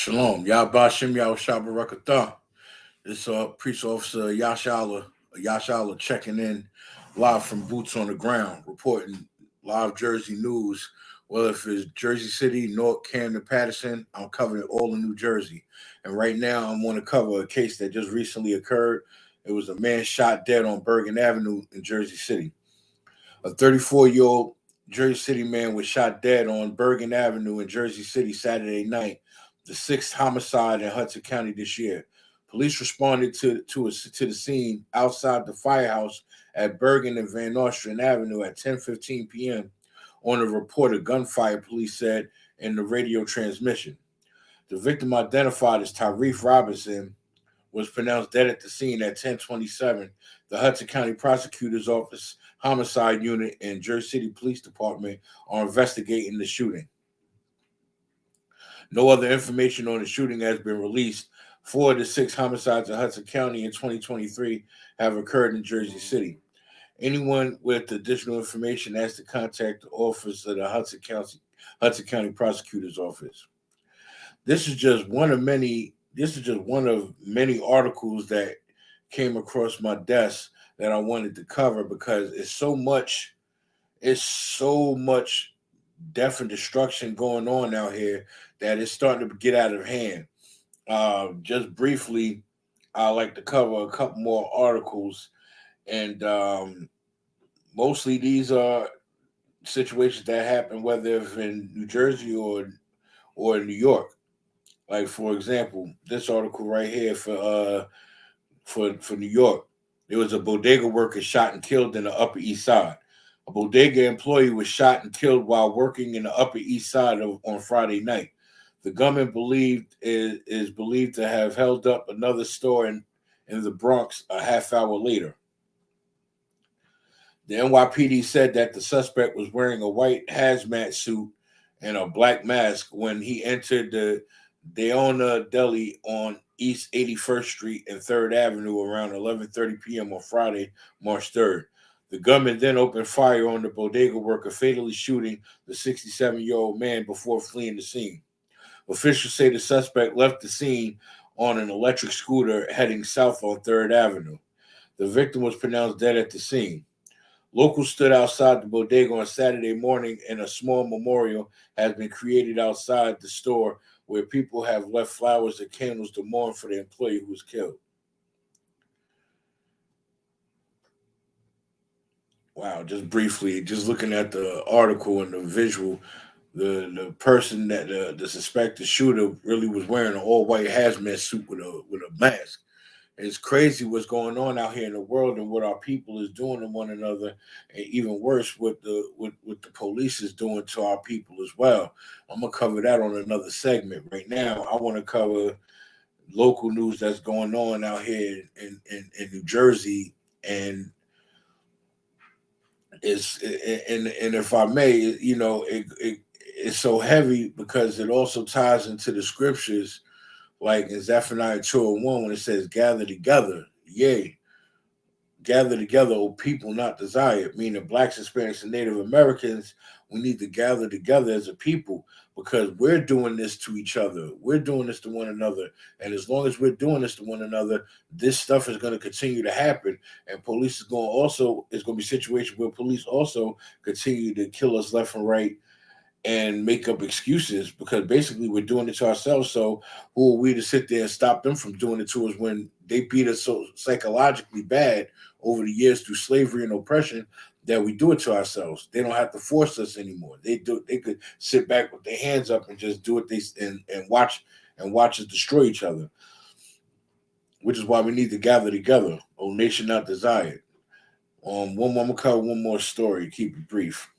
Shalom. Yabashim Yahushabarakatah. This Priest Officer Yashala checking in live from Boots on the Ground, reporting live Jersey news. Well, if it's Jersey City, North Camden, Patterson, I'm covering it all in New Jersey. And right now, I'm going to cover a case that just recently occurred. It was a man shot dead on Bergen Avenue in Jersey City. A 34-year-old Jersey City man was shot dead on Bergen Avenue in Jersey City Saturday night, the sixth homicide in Hudson County this year. Police responded to the scene outside the firehouse at Bergen and Van Nostrand Avenue at 10:15 p.m. on a report of gunfire, police said in the radio transmission. The victim, identified as Tyrese Robinson, was pronounced dead at the scene at 10:27. The Hudson County Prosecutor's Office Homicide Unit and Jersey City Police Department are investigating the shooting. No other information on the shooting has been released. 4 of the 6 homicides in Hudson County in 2023 have occurred in Jersey City. Anyone with additional information has to contact the office of the Hudson County Prosecutor's Office. This is just one of many articles that came across my desk that I wanted to cover because it's so much death and destruction going on out here that it's starting to get out of hand. Just briefly, I like to cover a couple more articles, and mostly these are situations that happen whether it's in New Jersey or New York. Like, for example, this article right here for New York. There was a bodega worker shot and killed in the Upper East Side. A bodega employee was shot and killed while working in the Upper East Side on Friday night. The gunman is believed to have held up another store in the Bronx a half hour later. The NYPD said that the suspect was wearing a white hazmat suit and a black mask when he entered the Deona Deli on East 81st Street and 3rd Avenue around 11:30 p.m. on Friday, March 3rd. The gunman then opened fire on the bodega worker, fatally shooting the 67-year-old man before fleeing the scene. Officials say the suspect left the scene on an electric scooter heading south on 3rd Avenue. The victim was pronounced dead at the scene. Locals stood outside the bodega on Saturday morning, and a small memorial has been created outside the store where people have left flowers and candles to mourn for the employee who was killed. Wow, just briefly, just looking at the article and the visual, the person that the suspected shooter really was wearing an all-white hazmat suit with a mask. It's crazy what's going on out here in the world and what our people is doing to one another, and even worse, what the police is doing to our people as well. I'm gonna cover that on another segment. Right now, I want to cover local news that's going on out here in New Jersey, and if I may, it's so heavy because it also ties into the scriptures. Like in Zephaniah 2:1, when it says, gather together, yea, gather together, O people not desired, meaning blacks, Hispanics, and Native Americans, we need to gather together as a people because we're doing this to each other. We're doing this to one another. And as long as we're doing this to one another, this stuff is going to continue to happen. And police is going to be situations where police also continue to kill us left and right and make up excuses because basically we're doing it to ourselves. So who are we to sit there and stop them from doing it to us when they beat us so psychologically bad over the years through slavery and oppression that we do it to ourselves? They don't have to force us anymore. They could sit back with their hands up and just do it and watch us destroy each other, which is why we need to gather together. O nation not desired. I'm gonna cover one more story. Keep it brief.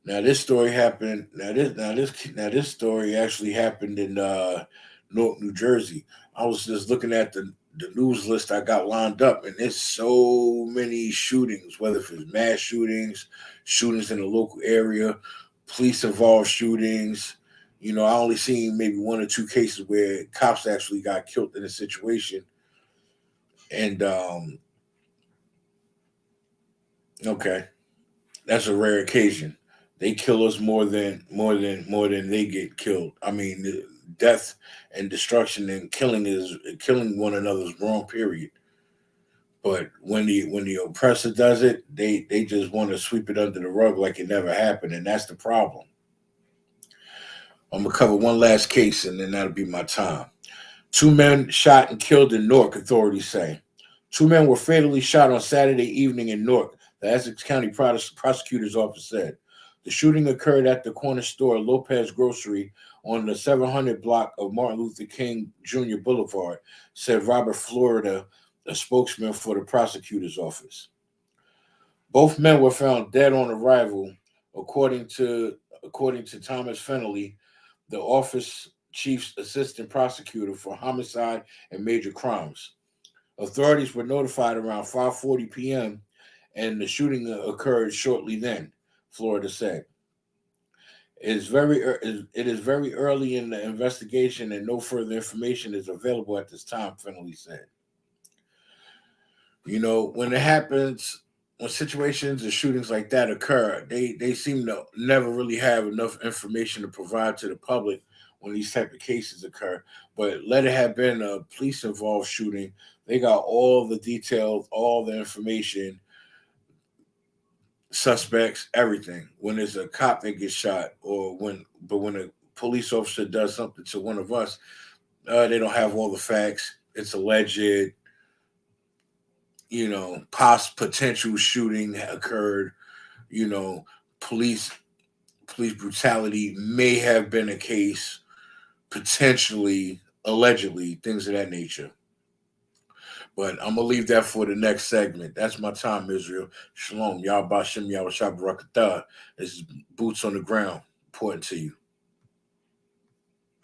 Now this story happened. This story actually happened in Newark, New Jersey. I was just looking at the news list I got lined up, and there's so many shootings. Whether it's mass shootings, shootings in the local area, police involved shootings. I only seen maybe 1 or 2 cases where cops actually got killed in a situation. And okay, that's a rare occasion. they kill us more than they get killed. I mean, death and destruction and killing one another is wrong. Period. But when the oppressor does it, they just want to sweep it under the rug like it never happened, and that's the problem. I'm gonna cover one last case, and then that'll be my time. Two men shot and killed in Newark, authorities say. Two men were fatally shot on Saturday evening in Newark, the Essex County prosecutor's office said. The shooting occurred at the corner store Lopez Grocery on the 700 block of Martin Luther King Jr. Boulevard, said Robert Florida, a spokesman for the prosecutor's office. Both men were found dead on arrival, according to Thomas Fennelly, the office chief's assistant prosecutor for homicide and major crimes. Authorities were notified around 5:40 p.m. and the shooting occurred shortly then, Florida said. It is very early in the investigation and no further information is available at this time, Fennelly said. You know, when it happens, when situations and shootings like that occur, they seem to never really have enough information to provide to the public when these type of cases occur. But let it have been a police involved shooting, they got all the details, all the information, suspects, everything. When there's a cop that gets shot, when a police officer does something to one of us, they don't have all the facts. It's alleged, potential shooting occurred, you know, police police brutality may have been a case, potentially, allegedly, things of that nature. But I'm gonna leave that for the next segment. That's my time, Israel. Shalom. Y'all Bashem, y'all Shabbarakatah. This is boots on the ground, important to you.